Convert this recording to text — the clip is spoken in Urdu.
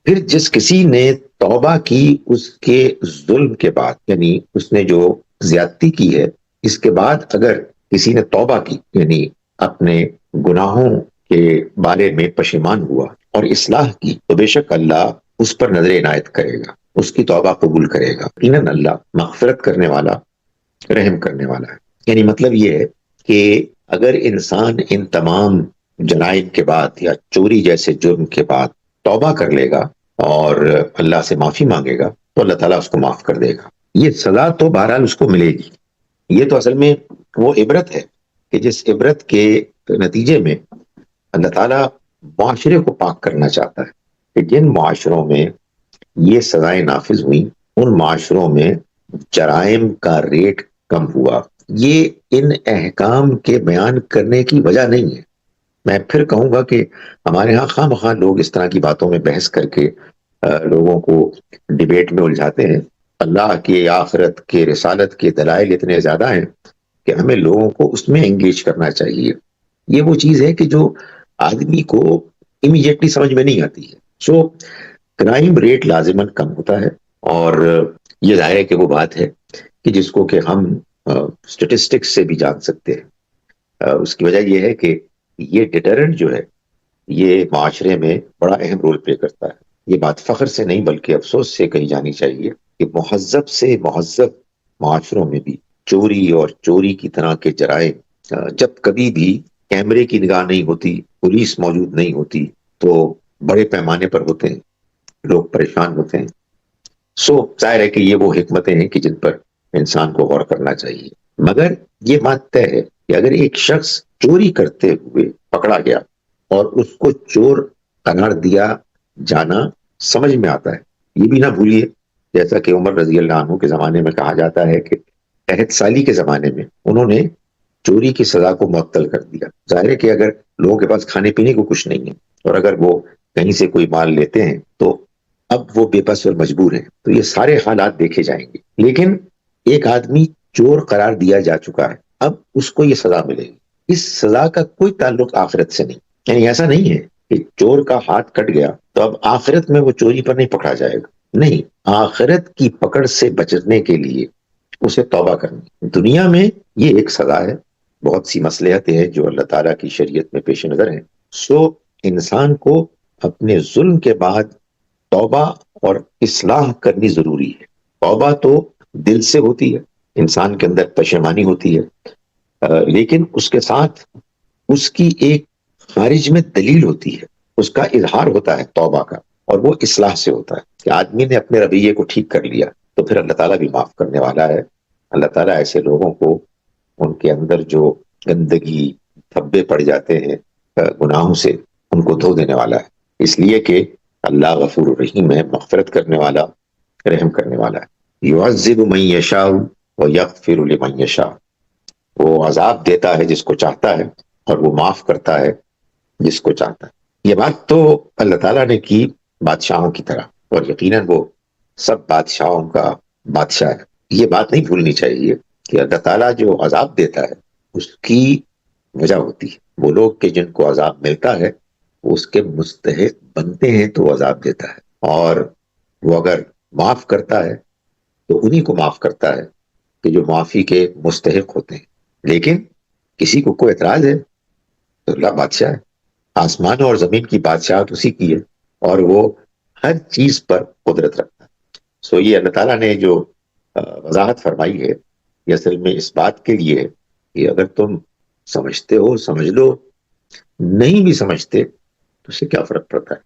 پھر جس کسی نے توبہ کی اس کے ظلم کے بعد، یعنی اس نے جو زیادتی کی ہے اس کے بعد اگر کسی نے توبہ کی، یعنی اپنے گناہوں کے بارے میں پشیمان ہوا اور اصلاح کی، تو بے شک اللہ اس پر نظر عنایت کرے گا، اس کی توبہ قبول کرے گا۔ یقیناً اللہ مغفرت کرنے والا، رحم کرنے والا ہے۔ یعنی مطلب یہ ہے کہ اگر انسان ان تمام جرائم کے بعد یا چوری جیسے جرم کے بعد توبہ کر لے گا اور اللہ سے معافی مانگے گا تو اللہ تعالیٰ اس کو معاف کر دے گا۔ یہ سزا تو بہرحال اس کو ملے گی۔ یہ تو اصل میں وہ عبرت ہے کہ جس عبرت کے نتیجے میں اللہ تعالیٰ معاشرے کو پاک کرنا چاہتا ہے کہ جن معاشروں میں یہ سزائیں نافذ ہوئیں ان معاشروں میں جرائم کا ریٹ کم ہوا۔ یہ ان احکام کے بیان کرنے کی وجہ نہیں ہے۔ میں پھر کہوں گا کہ ہمارے ہاں خواہ مخواہ لوگ اس طرح کی باتوں میں بحث کر کے لوگوں کو ڈیبیٹ میں الجھاتے ہیں۔ اللہ کے، آخرت کے، رسالت کے دلائل اتنے زیادہ ہیں کہ ہمیں لوگوں کو اس میں انگیج کرنا چاہیے۔ یہ وہ چیز ہے کہ جو آدمی کو امیڈیٹلی سمجھ میں نہیں آتی ہے۔ سو کرائم ریٹ لازماً کم ہوتا ہے، اور یہ ظاہر ہے کہ وہ بات ہے کہ جس کو کہ ہم اسٹیٹسٹکس سے بھی جان سکتے ہیں۔ اس کی وجہ یہ ہے کہ یہ ڈیٹرنٹ جو ہے یہ معاشرے میں بڑا اہم رول پلے کرتا ہے۔ یہ بات فخر سے نہیں بلکہ افسوس سے کہی جانی چاہیے کہ مہذب سے مہذب معاشروں میں بھی چوری اور چوری کی طرح کے جرائم جب کبھی بھی کیمرے کی نگاہ نہیں ہوتی، پولیس موجود نہیں ہوتی، تو بڑے پیمانے پر ہوتے ہیں، لوگ پریشان ہوتے ہیں۔ سو ظاہر ہے کہ یہ وہ حکمتیں ہیں کہ جن پر انسان کو غور کرنا چاہیے۔ مگر یہ بات طے ہے کہ اگر ایک شخص چوری کرتے ہوئے پکڑا گیا اور اس کو چور قرار دیا جانا سمجھ میں آتا ہے، یہ بھی نہ بھولیے جیسا کہ عمر رضی اللہ عنہ کے زمانے میں کہا جاتا ہے کہ عہد سالی کے زمانے میں انہوں نے چوری کی سزا کو معطل کر دیا۔ ظاہر ہے کہ اگر لوگوں کے پاس کھانے پینے کو کچھ نہیں ہے اور اگر وہ کہیں سے کوئی مال لیتے ہیں تو اب وہ بے بس اور مجبور ہیں، تو یہ سارے حالات دیکھے جائیں گے۔ لیکن ایک آدمی چور قرار دیا جا چکا ہے، اب اس کو یہ سزا ملے گی۔ اس سزا کا کوئی تعلق آخرت سے نہیں، یعنی ایسا نہیں ہے کہ چور کا ہاتھ کٹ گیا تو اب آخرت میں وہ چوری پر نہیں پکڑا جائے گا، نہیں، آخرت کی پکڑ سے بچنے کے لیے اسے توبہ کرنی۔ دنیا میں یہ ایک سزا ہے، بہت سی مصلحتیں ہیں جو اللہ تعالیٰ کی شریعت میں پیش نظر ہیں۔ سو انسان کو اپنے ظلم کے بعد توبہ اور اصلاح کرنی ضروری ہے۔ توبہ تو دل سے ہوتی ہے، انسان کے اندر پشیمانی ہوتی ہے، لیکن اس کے ساتھ اس کی ایک خارج میں دلیل ہوتی ہے، اس کا اظہار ہوتا ہے توبہ کا، اور وہ اصلاح سے ہوتا ہے کہ آدمی نے اپنے رویے کو ٹھیک کر لیا تو پھر اللہ تعالیٰ بھی معاف کرنے والا ہے۔ اللہ تعالیٰ ایسے لوگوں کو ان کے اندر جو گندگی دھبے پڑ جاتے ہیں گناہوں سے، ان کو دھو دینے والا ہے، اس لیے کہ اللہ غفور الرحیم ہے، مغفرت کرنے والا، رحم کرنے والا ہے۔ یعذب من یشاء ویغفر لمن یشاء، وہ عذاب دیتا ہے جس کو چاہتا ہے اور وہ معاف کرتا ہے جس کو چاہتا ہے۔ یہ بات تو اللہ تعالیٰ نے کی بادشاہوں کی طرح، اور یقیناً وہ سب بادشاہوں کا بادشاہ ہے۔ یہ بات نہیں بھولنی چاہیے کہ اللہ تعالیٰ جو عذاب دیتا ہے اس کی وجہ ہوتی ہے۔ وہ لوگ کہ جن کو عذاب ملتا ہے وہ اس کے مستحق بنتے ہیں تو وہ عذاب دیتا ہے، اور وہ اگر معاف کرتا ہے تو انہی کو معاف کرتا ہے کہ جو معافی کے مستحق ہوتے ہیں۔ لیکن کسی کو کوئی اعتراض ہے تو اللہ بادشاہ ہے، آسمان اور زمین کی بادشاہت اسی کی ہے، اور وہ ہر چیز پر قدرت رکھتا ہے۔ سو یہ اللہ تعالیٰ نے جو وضاحت فرمائی ہے یہ اصل میں اس بات کے لیے ہے کہ اگر تم سمجھتے ہو سمجھ لو، نہیں بھی سمجھتے تو اس سے کیا فرق پڑتا ہے۔